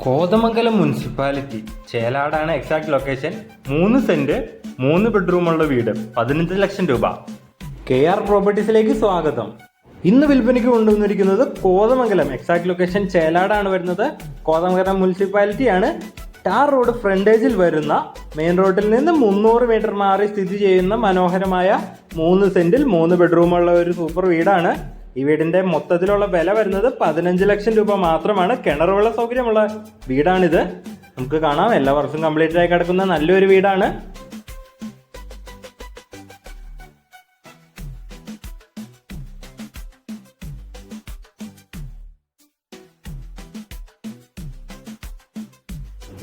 Kothamangalam municipality ചേലാടാണ് exact location. 3 cent 3 ബെഡ്റൂമുള്ള വീട് 15 ലക്ഷം രൂപ. KR പ്രോപ്പർട്ടീസിലേക്ക് സ്വാഗതം. ഇന്ന് വിൽപ്പനയ്ക്ക് കൊണ്ടുവന്നിരിക്കുന്നത് കോതമംഗലം എക്സാക്ട് ലൊക്കേഷൻ ചേലാടാണ് വരുന്നത്. കോതമംഗലം മുനിസിപ്പാലിറ്റിയാണ്. ടാർ റോഡ് ഫ്രണ്ടേജിൽ വരുന്ന മെയിൻ റോഡിൽ നിന്ന് 300 മീറ്റർ മാറി സ്ഥിതി ചെയ്യുന്ന മനോഹരമായ 3 സെന്റിൽ 3 ബെഡ്റൂമുള്ള ഒരു സൂപ്പർ വീടാണ്. ഈ വീടിന്റെ മൊത്തത്തിലുള്ള വില വരുന്നത് 15 ലക്ഷം രൂപ മാത്രമാണ്. കിണറുള്ള സൗകര്യമുള്ള വീടാണിത്. നമുക്ക് കാണാം, എല്ലാ വർഷവും കംപ്ലീറ്റ് ആയി കിടക്കുന്ന നല്ലൊരു വീടാണ്.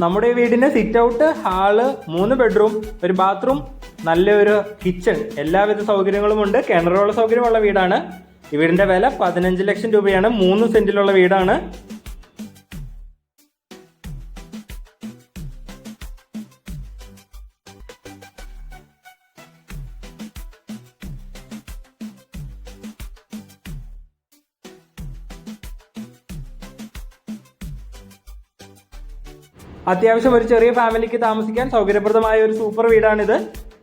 നമ്മുടെ വീടിന്റെ സിറ്റ് ഔട്ട്, ഹാള്, 3 ബെഡ്റൂം, ഒരു ബാത്റൂം, നല്ലൊരു കിച്ചൺ, എല്ലാവിധ സൗകര്യങ്ങളും ഉണ്ട്. കിണറുള്ള സൗകര്യമുള്ള വീടാണ്. ഈ വീടിന്റെ വില 15 ലക്ഷം രൂപയാണ്. 3 സെന്റിലുള്ള വീടാണ്. അത്യാവശ്യം ഒരു ചെറിയ ഫാമിലിക്ക് താമസിക്കാൻ സൗകര്യപ്രദമായ ഒരു സൂപ്പർ വീടാണിത്.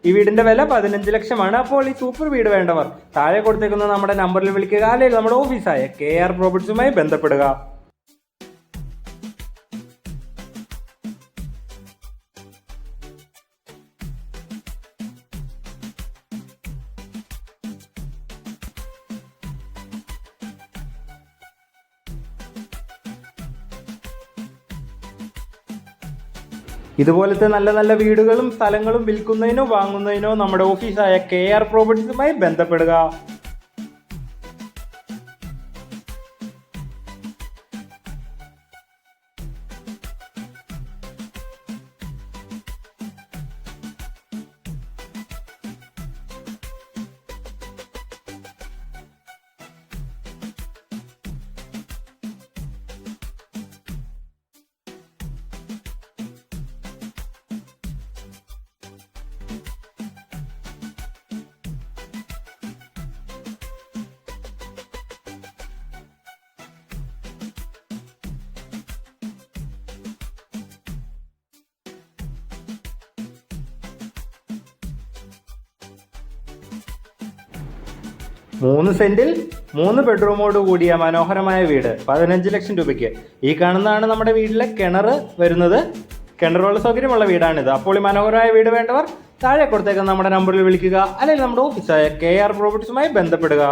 ഈ വീടിന്റെ വില 15 ലക്ഷമാണ്. അപ്പോൾ ഈ സൂപ്പർ വീട് വേണ്ടവർ താഴെ കൊടുത്തേക്കുന്ന നമ്മുടെ നമ്പറിൽ വിളിക്കുക, അല്ലെങ്കിൽ നമ്മുടെ ഓഫീസായ KR പ്രോപ്പർട്ടീസുമായി ബന്ധപ്പെടുക. ഇതുപോലത്തെ നല്ല നല്ല വീടുകളും സ്ഥലങ്ങളും വിൽക്കുന്നതിനോ വാങ്ങുന്നതിനോ നമ്മുടെ ഓഫീസായ KR പ്രോപ്പർട്ടീസുമായി ബന്ധപ്പെടുക. മൂന്ന് സെന്റിൽ 3 ബെഡ്റൂമോട് കൂടിയ മനോഹരമായ വീട് 15 ലക്ഷം രൂപയ്ക്ക്. ഈ കാണുന്നതാണ് നമ്മുടെ വീട്ടിലെ കിണർ വരുന്നത്. കിണറുള്ള സൗകര്യമുള്ള വീടാണിത്. അപ്പോൾ ഈ മനോഹരമായ വീട് വേണ്ടവർ താഴെ കൊടുത്തേക്കുന്ന നമ്മുടെ നമ്പറിൽ വിളിക്കുക, അല്ലെങ്കിൽ നമ്മുടെ ഓഫീസായ KR പ്രോപ്പർട്ടീസുമായി ബന്ധപ്പെടുക.